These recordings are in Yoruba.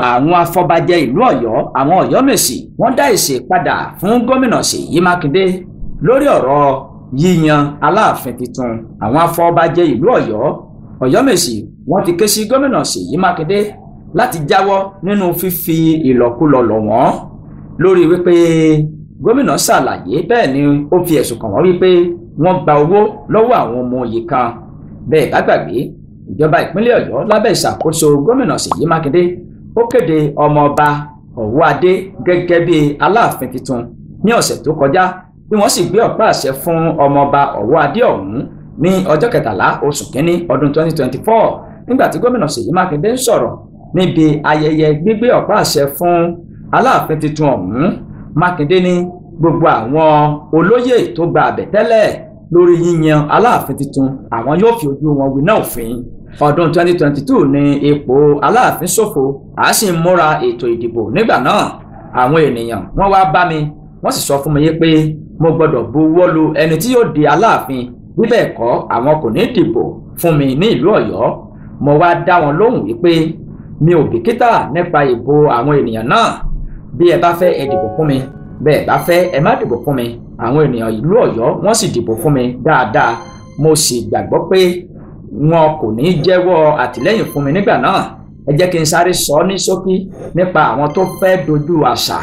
àwọn afọbajẹ ìlú Ọ̀yọ́ àwọn Ọ̀yọ́mèsì wọ́n dá èsì padà fún gómìnà Ṣèyí Mákindé lórí ọ̀rọ̀ yíyan Aláàfin tuntun. Àwọn afọbajẹ ìlú Ọ̀yọ́mèsì wọ́n ti ké sí gómìnà Ṣèyí Mákindé láti jáwọ́ nínú fífi ìlọ̀kulọ̀ lọ̀ wọ́n lórí wípé gómìnà ṣàlàyé bẹ́ẹ̀ ni ó fi ẹ̀sùn kàn wọ́n wípé wọ́n gba owó lọ́wọ́ àwọn ọmọ òye kan. Bẹ́ẹ̀ bá gbàgbé, ìjọba ìpínlẹ̀ Ọ̀yọ́ lábẹ́ ìṣàkóso gómìnà Ṣèyí Mákindé ó kéde ọmọọba Ọ̀wọ́adé gẹ́gẹ́ bí Aláàfin tuntun ní ọ̀sẹ̀ tó kọjá, bí wọ́n sì gbé ọ̀pá àṣẹ fún ọmọọba Ọ̀wọ́adé ọ̀hún ní ọjọ́ 13 oṣù kínní ọdún 2024 nígbà tí gómìnà Ṣèyí Mákindé ń sọ̀rọ̀ níbi ayẹyẹ gbígbé ọ̀pá àṣẹ fún Aláàfin tuntun ọ̀hún. Mákindé ní gbogbo àwọn olóyè tó gba àbẹ̀tẹ́lẹ̀ lórí yíyan Aláàfin tuntun àwọn yóò fi ojú wọn winá òfin. Ọdún 2022 ní ipò Aláàfin ṣòfò, a sì ń múra ètò ìdìbò nígbà náà. Àwọn ènìyàn wọ́n wá bá mi, wọ́n sì sọ fún mi pé mo gbọ́dọ̀ buwọ́ lu ẹni tí yóò di Aláàfin, bí bẹ́ẹ̀ kọ́ àwọn kò ní dìbò fún mi ní ìlú Ọ̀yọ́. Mo wá dá wọn lóhùn wípé mi ò bìkítà nípa ìbò àwọn ènìyàn náà. Bí ẹ bá fẹ́ ẹ dìbò fún mi, bẹ́ẹ̀ bá fẹ́ ẹ má dìbò fún mi. Àwọn ènìyàn ìlú Ọ̀yọ́ wọ́n sì dìbò fún mi dáadáa. Mo sì gbàgbọ́ pé wọn kò ní jẹ́wọ́ àtìlẹ́yìn fún mi nígbà náà. Ẹ jẹ́ kí n sáré sọ ní ṣókí nípa àwọn tó fẹ́ dojú àṣà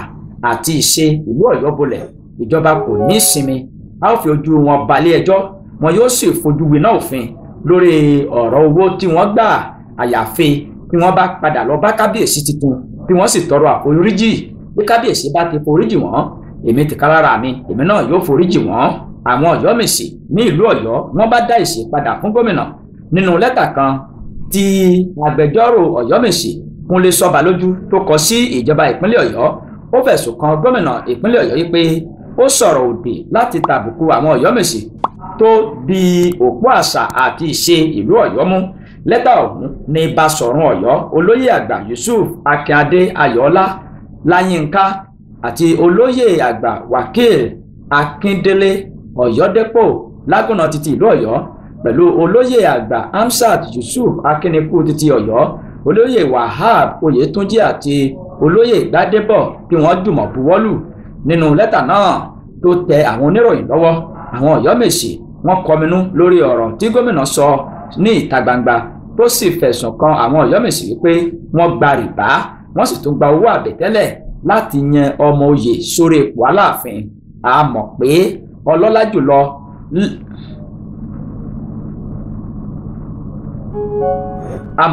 àti ìṣe ìlú Ọ̀yọ́ bolẹ̀. Ìjọba kò ní ìsinmi, a ó fi ojú wọn balẹ̀ ẹjọ́, wọn yóò sì fojú winá òfin lórí ọ̀rọ̀ owó tí wọ́n gbà. Àyàfi bí wọ́n bá padà lọ bá kábíyèsí tuntun bí wọ́n sì tọrọ àforíjì. Bí kábíyèsí bá ti foríjì wọ́n, èmi tìkálára mi èmi náà yóò foríjì wọ́n. Àwọn Ọ̀yọ́mèsì ní ìlú Ọ̀yọ́ wọ́n bá dá èsì padà fún gómìnà nínú lẹ́tà kan tí agbẹjọ́rò Ọ̀yọ́mèsì Kúnlé Ṣọ́balójú tó kọ sí ìjọba ìpínlẹ̀ Ọ̀yọ́. Ó fẹ̀sùn kan gómìnà ìpínlẹ̀ Ọ̀yọ́ wípé ó sọ̀rọ̀ òdì láti tàbùkù àwọn Ọ̀yọ́mèsì tó di òpó àṣà àti ìṣe ìlú Ọ̀yọ́ mú. Lẹ́tà ọ̀hún ní Basọ̀run Ọ̀yọ́, olóyè àgbà Yusuf Akínadé Ayọ̀ọ́lá Láyínká àti olóyè àgbà Wákìl Akíndélé Ọ̀yọ́dépò Lágúnná títí ìlú Ọ̀yọ́ pẹ̀lú olóyè àgbà Hamsat Yusuf Akínikú títí Ọ̀yọ́, olóyè Wahab Oyètúnjí àti olóyè Gbádébọ̀ kí wọ́n jùmọ̀ buwọ́lù. Nínú lẹ́tà náà tó tẹ àwọn oníròyìn lọ́wọ́, àwọn Ọ̀yọ́mèsì wọ́n kọminú lórí ọ̀rọ̀ tí gómìnà sọ ní ìta gbangba, tó sì fẹ̀sùn kan àwọn Ọ̀yọ́mèsì wípé wọ́n gba rìbá, wọ́n sì tún gba owó àbẹ̀tẹ́lẹ̀ láti yan ọmọ oyè sórí ipò Aláàfin. A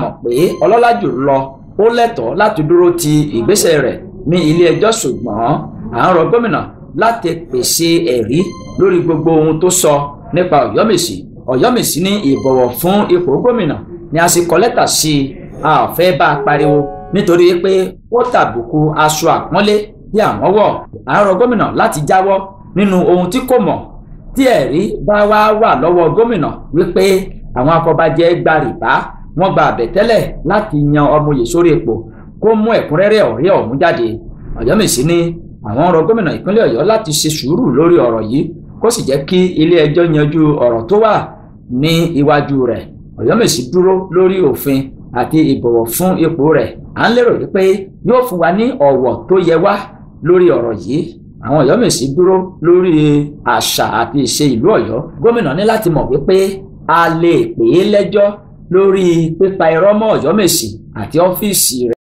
mọ̀ pé ọlọ́lá jùlọ ó lẹ́tọ̀ọ́ láti dúró ti ìgbésẹ̀ rẹ̀ ní ilé ẹjọ́, ṣùgbọ́n à ń rọ gómìnà láti pèsè ẹ̀rí lórí gbogbo ohun tó sọ nípa Ọ̀yọ́mèsì. Ọ̀yọ́mèsì ní ìbọ̀wọ̀ fún ipò gómìnà ni a sì kọ lẹ́tà sí i. A ò fẹ́ bá a pariwo nítorí pé ó tàbùkù aṣọ àpọ́nlé tí àwọn wọ̀. À ń rọ gómìnà láti jáwọ́ nínú ohun tí kò mọ̀. Tí ẹ̀rí bá wà lọ́wọ́ gómìnà wípé àwọn afọbajẹ gba rìbá, wọ́n gba àbẹ̀tẹ́lẹ̀ láti yan ọmọoyè sórí ipò, kó mú ẹ̀kúnrẹ́rẹ́ ọ̀rẹ́ ọ̀hún jáde. Ọ̀yọ́mèsì ní àwọn rọ gómìnà ìpínlẹ̀ Ọ̀yọ́ láti ṣe sùúrù lórí ọ̀rọ̀ yìí, kó sì jẹ́ kí ilé ẹjọ́ yanjú ọ̀rọ̀ tó wà ní iwájú rẹ̀. Ọ̀yọ́mèsì dúró lórí òfin àti ìbọ̀wọ̀ fún ipò rẹ̀. À ń lérò wípé yóò fún wa ní ọ̀wọ̀ tó yẹ wá lórí ọ̀rọ̀ yìí. Àwọn Ọ̀yọ́mèsì dúró lórí àṣà àti ìṣe ìlú Ọ̀yọ́. Gómìnà ní láti mọ̀ wípé a lè pè é lẹ́jọ́ lórí pípa irọ́ mọ́ Ọ̀yọ́mèsì àti ọ́fíìsì rẹ̀.